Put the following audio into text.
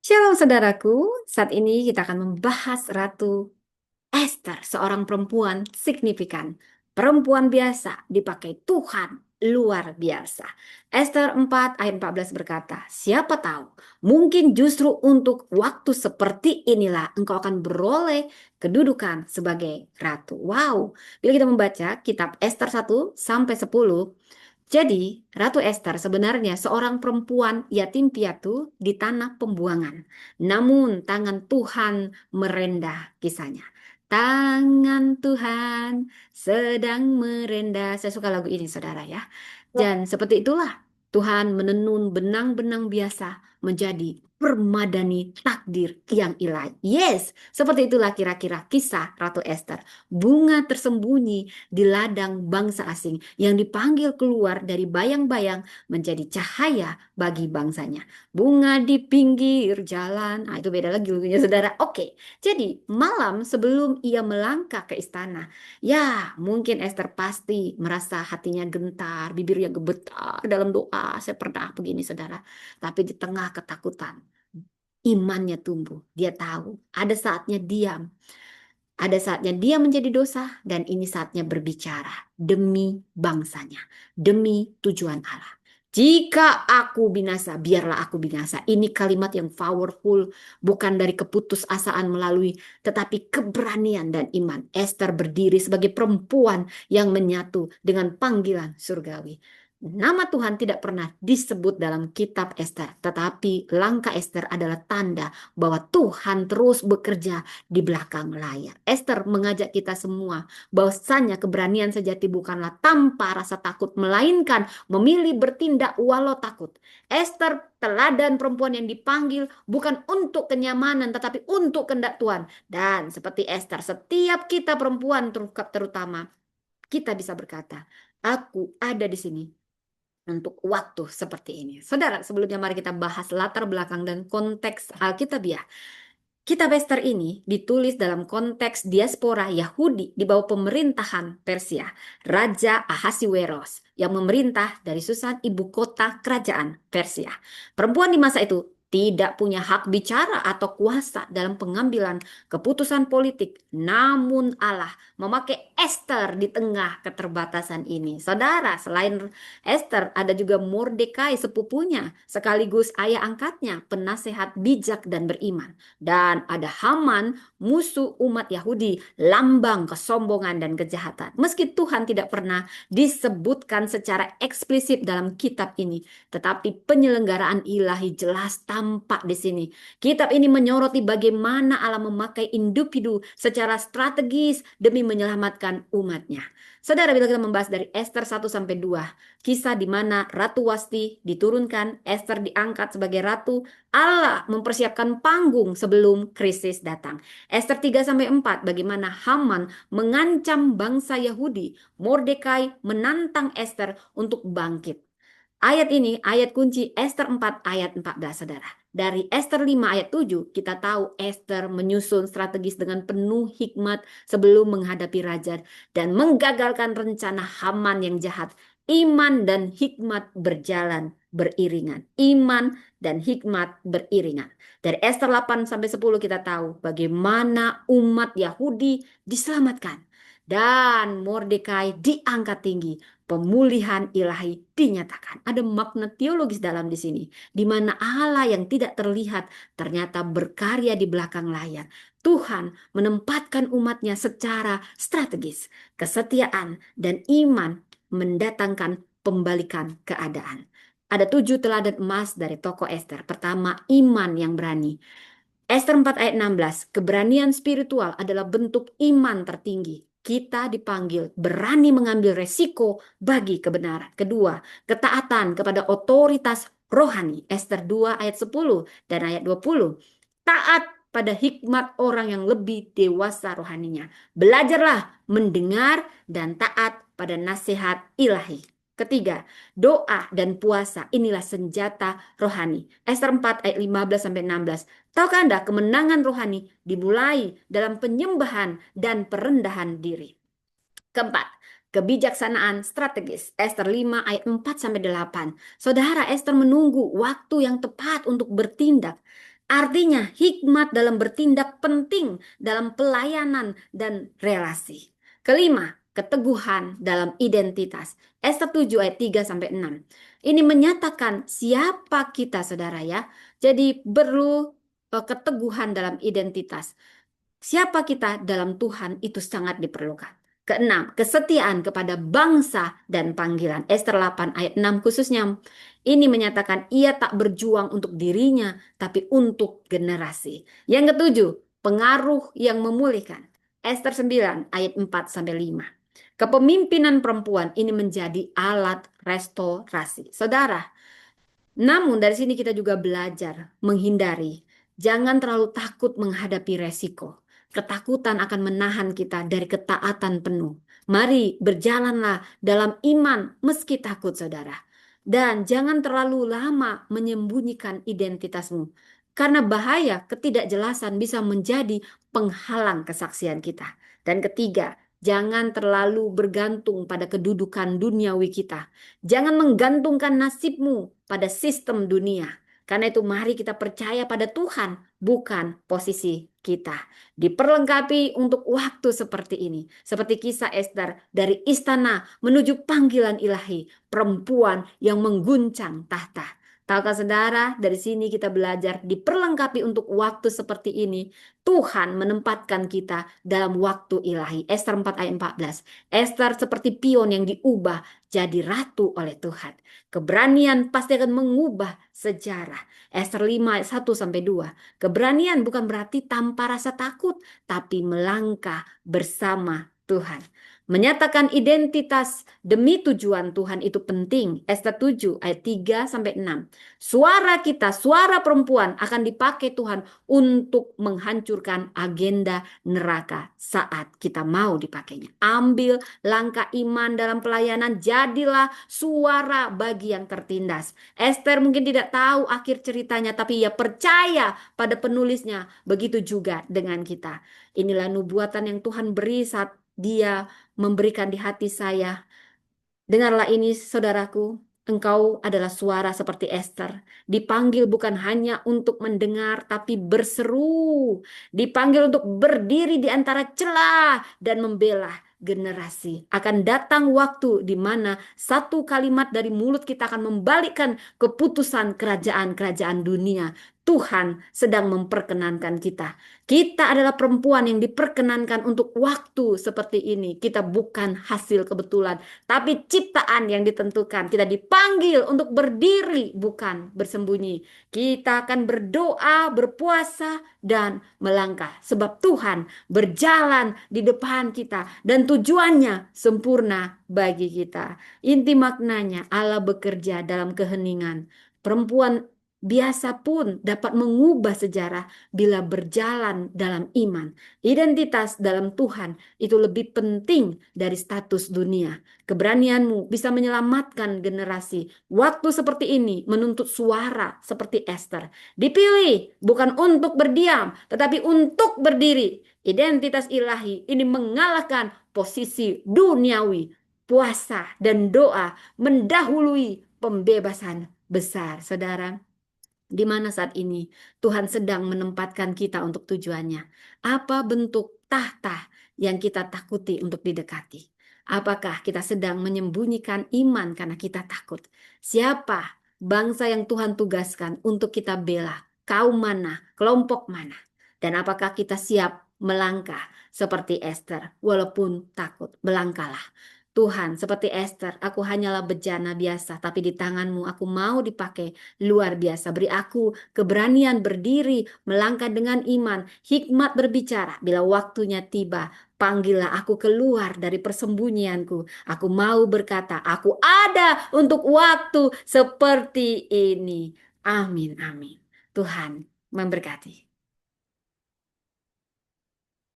Shalom saudaraku, saat ini kita akan membahas Ratu Esther, seorang perempuan signifikan. Perempuan biasa dipakai Tuhan luar biasa. Esther 4 ayat 14 berkata, siapa tahu, mungkin justru untuk waktu seperti inilah engkau akan beroleh kedudukan sebagai ratu. Wow, bila kita membaca kitab Esther 1 sampai 10. Jadi, Ratu Esther sebenarnya seorang perempuan yatim piatu di tanah pembuangan. Namun, tangan Tuhan merendah kisahnya. Tangan Tuhan sedang merendah. Saya suka lagu ini, saudara ya. Dan seperti itulah Tuhan menenun benang-benang biasa menjadi permadani takdir yang ilahi. Yes, seperti itulah kira-kira kisah Ratu Esther. Bunga tersembunyi di ladang bangsa asing yang dipanggil keluar dari bayang-bayang menjadi cahaya bagi bangsanya. Bunga di pinggir jalan. Itu beda lagi lagunya, saudara. Oke, jadi malam sebelum ia melangkah ke istana, ya mungkin Esther pasti merasa hatinya gentar, bibirnya gemetar dalam doa. Saya pernah begini, saudara. Tapi di tengah ketakutan, imannya tumbuh. Dia tahu ada saatnya diam. Ada saatnya dia menjadi dosa dan ini saatnya berbicara demi bangsanya, demi tujuan Allah. Jika aku binasa, biarlah aku binasa. Ini kalimat yang powerful, bukan dari keputusasaan melalui, tetapi keberanian dan iman. Esther berdiri sebagai perempuan yang menyatu dengan panggilan surgawi. Nama Tuhan tidak pernah disebut dalam kitab Esther, tetapi langkah Esther adalah tanda bahwa Tuhan terus bekerja di belakang layar. Esther mengajak kita semua bahwasanya keberanian sejati bukanlah tanpa rasa takut, melainkan memilih bertindak walau takut. Esther teladan perempuan yang dipanggil bukan untuk kenyamanan tetapi untuk kehendak Tuhan. Dan seperti Esther, setiap kita perempuan terutama kita bisa berkata, aku ada di sini untuk waktu seperti ini. Saudara, sebelumnya mari kita bahas latar belakang dan konteks Alkitabiah. Kitab Ester ini ditulis dalam konteks diaspora Yahudi di bawah pemerintahan Persia, Raja Ahasiweros yang memerintah dari Susan, ibu kota kerajaan Persia. Perempuan di masa itu tidak punya hak bicara atau kuasa dalam pengambilan keputusan politik. Namun Allah memakai Esther di tengah keterbatasan ini. Saudara, selain Esther ada juga Mordekai sepupunya, sekaligus ayah angkatnya, penasehat bijak dan beriman. Dan ada Haman, musuh umat Yahudi, lambang kesombongan dan kejahatan. Meski Tuhan tidak pernah disebutkan secara eksplisit dalam kitab ini, tetapi penyelenggaraan ilahi jelas tampak di sini. Kitab ini menyoroti bagaimana Allah memakai individu secara strategis demi menyelamatkan umatnya. Saudara, bila kita membahas dari Esther 1 sampai 2, kisah di mana Ratu Wasti diturunkan, Esther diangkat sebagai ratu, Allah mempersiapkan panggung sebelum krisis datang. Esther 3 sampai 4, bagaimana Haman mengancam bangsa Yahudi, Mordekai menantang Esther untuk bangkit. Ayat ini, ayat kunci Esther 4 ayat 14, saudara. Dari Esther 5 ayat 7, kita tahu Esther menyusun strategis dengan penuh hikmat sebelum menghadapi raja dan menggagalkan rencana Haman yang jahat. Iman dan hikmat berjalan beriringan. Iman dan hikmat beriringan. Dari Esther 8 sampai 10 kita tahu bagaimana umat Yahudi diselamatkan dan Mordekai diangkat tinggi. Pemulihan ilahi dinyatakan. Ada makna teologis dalam di sini, di mana Allah yang tidak terlihat ternyata berkarya di belakang layar. Tuhan menempatkan umatnya secara strategis. Kesetiaan dan iman mendatangkan pembalikan keadaan. Ada 7 teladan emas dari tokoh Esther. Pertama, iman yang berani. Esther 4 ayat 16, keberanian spiritual adalah bentuk iman tertinggi. Kita dipanggil berani mengambil resiko bagi kebenaran. Kedua, ketaatan kepada otoritas rohani. Esther 2 ayat 10 dan ayat 20. Taat pada hikmat orang yang lebih dewasa rohaninya. Belajarlah mendengar dan taat pada nasihat ilahi. Ketiga, doa dan puasa inilah senjata rohani. Esther 4 ayat 15 sampai 16. Tahukah Anda kemenangan rohani dimulai dalam penyembahan dan perendahan diri. Keempat, kebijaksanaan strategis. Esther 5 ayat 4 sampai 8. Saudara, Esther menunggu waktu yang tepat untuk bertindak. Artinya, hikmat dalam bertindak penting dalam pelayanan dan relasi. Kelima, keteguhan dalam identitas. Ester 7 ayat 3 sampai 6. Ini menyatakan siapa kita, Saudara ya. Jadi perlu keteguhan dalam identitas. Siapa kita dalam Tuhan itu sangat diperlukan. Keenam, kesetiaan kepada bangsa dan panggilan. Ester 8 ayat 6 khususnya. Ini menyatakan ia tak berjuang untuk dirinya, tapi untuk generasi. Yang ketujuh, pengaruh yang memulihkan. Ester 9 ayat 4 sampai 5. Kepemimpinan perempuan ini menjadi alat restorasi. Saudara, namun dari sini kita juga belajar menghindari. Jangan terlalu takut menghadapi resiko. Ketakutan akan menahan kita dari ketaatan penuh. Mari berjalanlah dalam iman meski takut, saudara. Dan jangan terlalu lama menyembunyikan identitasmu. Karena bahaya ketidakjelasan bisa menjadi penghalang kesaksian kita. Dan ketiga, jangan terlalu bergantung pada kedudukan duniawi kita. Jangan menggantungkan nasibmu pada sistem dunia. Karena itu mari kita percaya pada Tuhan, bukan posisi kita. Diperlengkapi untuk waktu seperti ini. Seperti kisah Ester dari istana menuju panggilan ilahi. Perempuan yang mengguncang tahta. Tahukah saudara, dari sini kita belajar diperlengkapi untuk waktu seperti ini. Tuhan menempatkan kita dalam waktu ilahi. Ester 4 ayat 14. Ester seperti pion yang diubah jadi ratu oleh Tuhan. Keberanian pasti akan mengubah sejarah. Ester 5 ayat 1 sampai 2. Keberanian bukan berarti tanpa rasa takut, tapi melangkah bersama Tuhan. Menyatakan identitas demi tujuan Tuhan itu penting. Ester 7 ayat 3 sampai 6. Suara kita, suara perempuan akan dipakai Tuhan untuk menghancurkan agenda neraka saat kita mau dipakainya. Ambil langkah iman dalam pelayanan, jadilah suara bagi yang tertindas. Ester mungkin tidak tahu akhir ceritanya, tapi ia percaya pada penulisnya. Begitu juga dengan kita. Inilah nubuatan yang Tuhan beri saat dia memberikan di hati saya. Dengarlah ini, saudaraku. Engkau adalah suara seperti Ester. Dipanggil bukan hanya untuk mendengar, tapi berseru. Dipanggil untuk berdiri di antara celah dan membela generasi. Akan datang waktu di mana satu kalimat dari mulut kita akan membalikkan keputusan kerajaan-kerajaan dunia. Tuhan sedang memperkenankan kita. Kita adalah perempuan yang diperkenankan untuk waktu seperti ini. Kita bukan hasil kebetulan, tapi ciptaan yang ditentukan. Kita dipanggil untuk berdiri, bukan bersembunyi. Kita akan berdoa, berpuasa, dan melangkah. Sebab Tuhan berjalan di depan kita. Dan tujuannya sempurna bagi kita. Inti maknanya Allah bekerja dalam keheningan. Perempuan biasa pun dapat mengubah sejarah bila berjalan dalam iman. Identitas dalam Tuhan itu lebih penting dari status dunia. Keberanianmu bisa menyelamatkan generasi. Waktu seperti ini menuntut suara seperti Ester. Dipilih bukan untuk berdiam, tetapi untuk berdiri. Identitas ilahi ini mengalahkan posisi duniawi. Puasa dan doa mendahului pembebasan besar, saudara. Di mana saat ini Tuhan sedang menempatkan kita untuk tujuannya. Apa bentuk tahta yang kita takuti untuk didekati? Apakah kita sedang menyembunyikan iman karena kita takut? Siapa bangsa yang Tuhan tugaskan untuk kita bela? Kaum mana? Kelompok mana? Dan apakah kita siap melangkah seperti Ester walaupun takut? Melangkahlah. Tuhan, seperti Ester, aku hanyalah bejana biasa, tapi di tanganmu aku mau dipakai luar biasa. Beri aku keberanian berdiri, melangkah dengan iman, hikmat berbicara. Bila waktunya tiba, panggillah aku keluar dari persembunyianku. Aku mau berkata, aku ada untuk waktu seperti ini. Amin, amin. Tuhan memberkati.